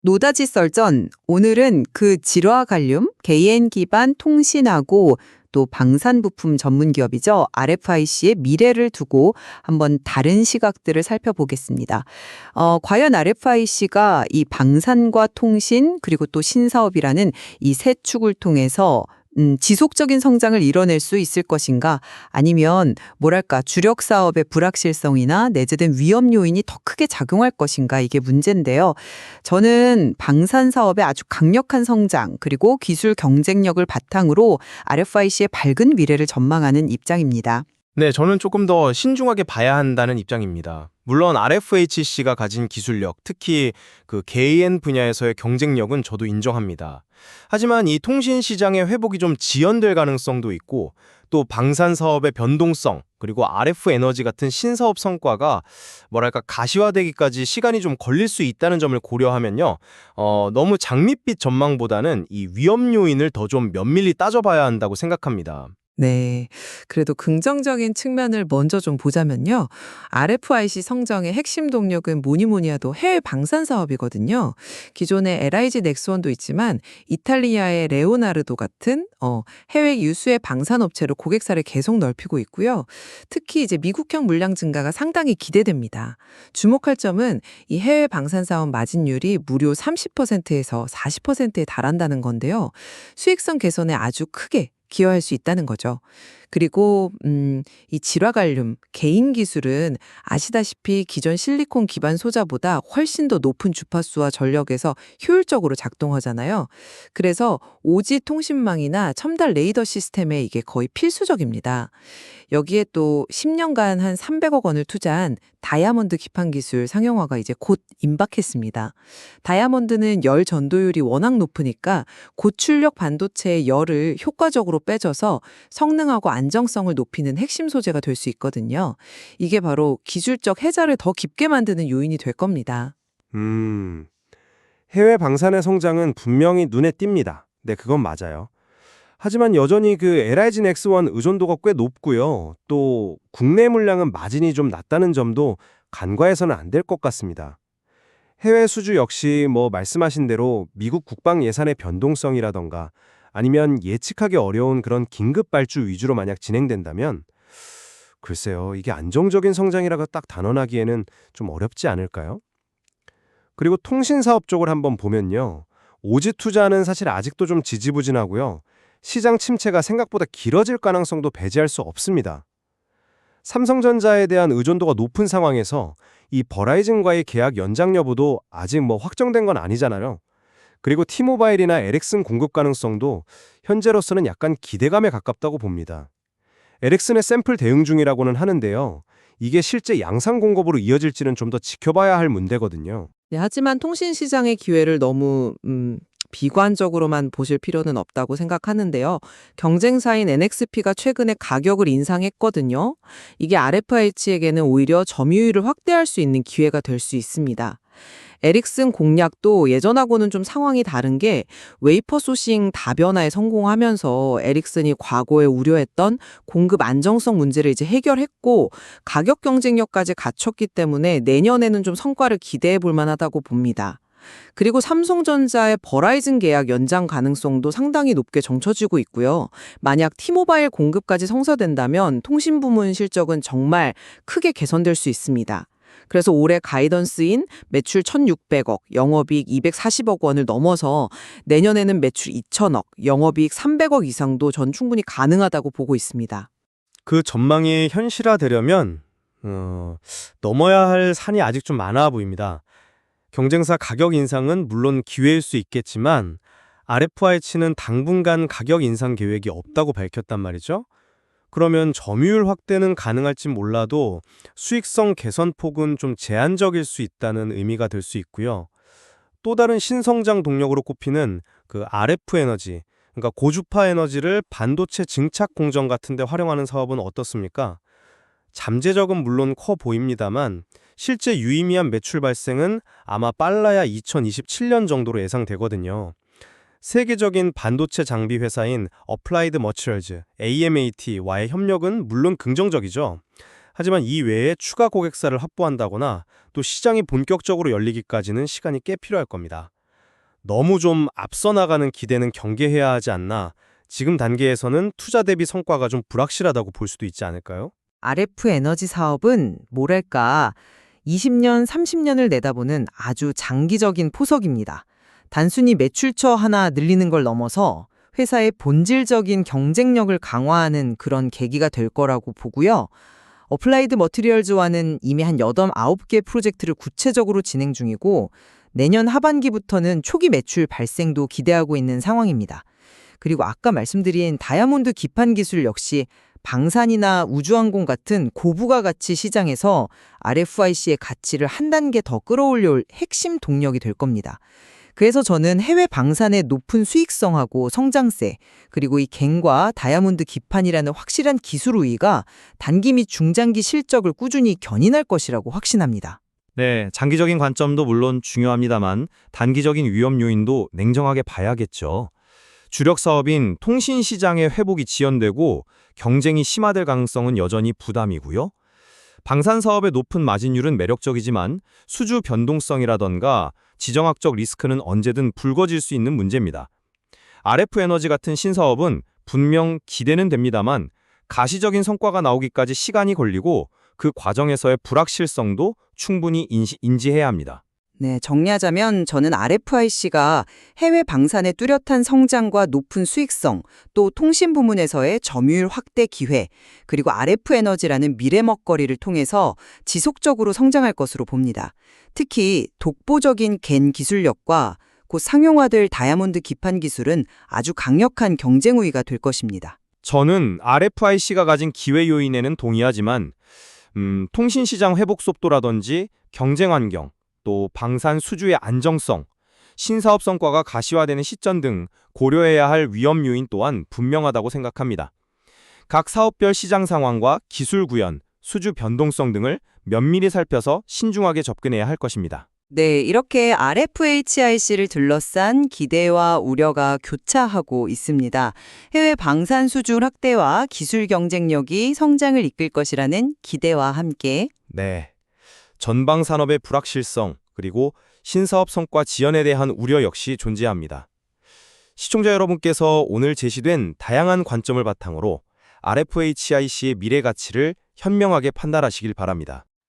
노다지 썰전, 오늘은 그 질화 갈륨, 개인 기반 통신하고 또 방산 부품 전문 기업이죠. RFIC의 미래를 두고 한번 다른 시각들을 살펴보겠습니다. 과연 RFIC가 이 방산과 통신 그리고 또 신사업이라는 이 세 축을 통해서 지속적인 성장을 이뤄낼 수 있을 것인가? 아니면 뭐랄까 주력 사업의 불확실성이나 내재된 위험 요인이 더 크게 작용할 것인가? 이게 문제인데요. 저는 방산 사업의 아주 강력한 성장 그리고 기술 경쟁력을 바탕으로 RFIC의 밝은 미래를 전망하는 입장입니다. 네, 저는 조금 더 신중하게 봐야 한다는 입장입니다. 물론 RFHC가 가진 기술력, 특히 그 개인 분야에서의 경쟁력은 저도 인정합니다. 하지만 이 통신 시장의 회복이 좀 지연될 가능성도 있고 또 방산 사업의 변동성, 그리고 RF 에너지 같은 신사업 성과가 뭐랄까 가시화되기까지 시간이 좀 걸릴 수 있다는 점을 고려하면요. 너무 장밋빛 전망보다는 이 위험 요인을 더 좀 면밀히 따져봐야 한다고 생각합니다. 네. 그래도 긍정적인 측면을 먼저 좀 보자면요. RFIC 성장의 핵심 동력은 뭐니 뭐니 해도 해외 방산 사업이거든요. 기존의 LIG 넥스원도 있지만 이탈리아의 레오나르도 같은 해외 유수의 방산 업체로 고객사를 계속 넓히고 있고요. 특히 이제 미국형 물량 증가가 상당히 기대됩니다. 주목할 점은 이 해외 방산 사업 마진율이 무려 30%에서 40%에 달한다는 건데요. 수익성 개선에 아주 크게 기여할 수 있다는 거죠. 그리고 이 질화갈륨 개인 기술은 아시다시피 기존 실리콘 기반 소자보다 훨씬 더 높은 주파수와 전력에서 효율적으로 작동하잖아요. 그래서 오지 통신망이나 첨단 레이더 시스템에 이게 거의 필수적입니다. 여기에 또 10년간 한 300억 원을 투자한 다이아몬드 기판 기술 상용화가 이제 곧 임박했습니다. 다이아몬드는 열 전도율이 워낙 높으니까 고출력 반도체의 열을 효과적으로 빼줘서 성능하고 안정성을 높이는 핵심 소재가 될 수 있거든요. 이게 바로 기술적 해자를 더 깊게 만드는 요인이 될 겁니다. 해외 방산의 성장은 분명히 눈에 띕니다. 네, 그건 맞아요. 하지만 여전히 그 LIG 넥스원 의존도가 꽤 높고요. 또 국내 물량은 마진이 좀 낮다는 점도 간과해서는 안 될 것 같습니다. 해외 수주 역시 말씀하신 대로 미국 국방 예산의 변동성이라던가 아니면 예측하기 어려운 그런 긴급 발주 위주로 만약 진행된다면 글쎄요, 이게 안정적인 성장이라고 딱 단언하기에는 좀 어렵지 않을까요? 그리고 통신 사업 쪽을 한번 보면요. 오지 투자는 사실 아직도 좀 지지부진하고요. 시장 침체가 생각보다 길어질 가능성도 배제할 수 없습니다. 삼성전자에 대한 의존도가 높은 상황에서 이 버라이즌과의 계약 연장 여부도 아직 확정된 건 아니잖아요. 그리고 T모바일이나 에릭슨 공급 가능성도 현재로서는 약간 기대감에 가깝다고 봅니다. 에릭슨의 샘플 대응 중이라고는 하는데요. 이게 실제 양산 공급으로 이어질지는 좀 더 지켜봐야 할 문제거든요. 네, 하지만 통신 시장의 기회를 너무 비관적으로만 보실 필요는 없다고 생각하는데요. 경쟁사인 NXP가 최근에 가격을 인상했거든요. 이게 RFIC에게는 오히려 점유율을 확대할 수 있는 기회가 될 수 있습니다. 에릭슨 공략도 예전하고는 좀 상황이 다른 게 웨이퍼 소싱 다변화에 성공하면서 에릭슨이 과거에 우려했던 공급 안정성 문제를 이제 해결했고 가격 경쟁력까지 갖췄기 때문에 내년에는 좀 성과를 기대해 볼 만하다고 봅니다. 그리고 삼성전자의 버라이즌 계약 연장 가능성도 상당히 높게 정쳐지고 있고요. 만약 T모바일 공급까지 성사된다면 통신 부문 실적은 정말 크게 개선될 수 있습니다. 그래서 올해 가이던스인 매출 1,600억, 영업이익 240억 원을 넘어서 내년에는 매출 2,000억, 영업이익 300억 이상도 전 충분히 가능하다고 보고 있습니다. 그 전망이 현실화되려면 넘어야 할 산이 아직 좀 많아 보입니다. 경쟁사 가격 인상은 물론 기회일 수 있겠지만 RFIC는 당분간 가격 인상 계획이 없다고 밝혔단 말이죠. 그러면 점유율 확대는 가능할진 몰라도 수익성 개선 폭은 좀 제한적일 수 있다는 의미가 될 수 있고요. 또 다른 신성장 동력으로 꼽히는 그 RF 에너지, 그러니까 고주파 에너지를 반도체 증착 공정 같은 데 활용하는 사업은 어떻습니까? 잠재적은 물론 커 보입니다만 실제 유의미한 매출 발생은 아마 빨라야 2027년 정도로 예상되거든요. 세계적인 반도체 장비 회사인 어플라이드 머티리얼즈, AMAT와의 협력은 물론 긍정적이죠. 하지만 이 외에 추가 고객사를 확보한다거나 또 시장이 본격적으로 열리기까지는 시간이 꽤 필요할 겁니다. 너무 좀 앞서 나가는 기대는 경계해야 하지 않나. 지금 단계에서는 투자 대비 성과가 좀 불확실하다고 볼 수도 있지 않을까요? RF 에너지 사업은 뭐랄까 20년, 30년을 내다보는 아주 장기적인 포석입니다. 단순히 매출처 하나 늘리는 걸 넘어서 회사의 본질적인 경쟁력을 강화하는 그런 계기가 될 거라고 보고요. 어플라이드 머티리얼즈와는 이미 한 8, 9개 프로젝트를 구체적으로 진행 중이고 내년 하반기부터는 초기 매출 발생도 기대하고 있는 상황입니다. 그리고 아까 말씀드린 다이아몬드 기판 기술 역시 방산이나 우주항공 같은 고부가 가치 시장에서 RFIC의 가치를 한 단계 더 끌어올릴 핵심 동력이 될 겁니다. 그래서 저는 해외 방산의 높은 수익성하고 성장세, 그리고 이 갱과 다이아몬드 기판이라는 확실한 기술 우위가 단기 및 중장기 실적을 꾸준히 견인할 것이라고 확신합니다. 네, 장기적인 관점도 물론 중요합니다만 단기적인 위험 요인도 냉정하게 봐야겠죠. 주력 사업인 통신 시장의 회복이 지연되고 경쟁이 심화될 가능성은 여전히 부담이고요. 방산 사업의 높은 마진율은 매력적이지만 수주 변동성이라던가 지정학적 리스크는 언제든 불거질 수 있는 문제입니다. RF 에너지 같은 신사업은 분명 기대는 됩니다만 가시적인 성과가 나오기까지 시간이 걸리고 그 과정에서의 불확실성도 충분히 인지해야 합니다. 네, 정리하자면 저는 RFIC가 해외 방산의 뚜렷한 성장과 높은 수익성, 또 통신 부문에서의 점유율 확대 기회, 그리고 RF에너지라는 미래 먹거리를 통해서 지속적으로 성장할 것으로 봅니다. 특히 독보적인 겐 기술력과 곧 상용화될 다이아몬드 기판 기술은 아주 강력한 경쟁 우위가 될 것입니다. 저는 RFIC가 가진 기회 요인에는 동의하지만 통신시장 회복 속도라든지 경쟁 환경, 또 방산 수주의 안정성, 신사업 성과가 가시화되는 시점 등 고려해야 할 위험 요인 또한 분명하다고 생각합니다. 각 사업별 시장 상황과 기술 구현, 수주 변동성 등을 면밀히 살펴서 신중하게 접근해야 할 것입니다. 네, 이렇게 RFHIC를 둘러싼 기대와 우려가 교차하고 있습니다. 해외 방산 수준 확대와 기술 경쟁력이 성장을 이끌 것이라는 기대와 함께 네. 전방 산업의 불확실성, 그리고 신사업 성과 지연에 대한 우려 역시 존재합니다. 시청자 여러분께서 오늘 제시된 다양한 관점을 바탕으로 RFHIC의 미래 가치를 현명하게 판단하시길 바랍니다.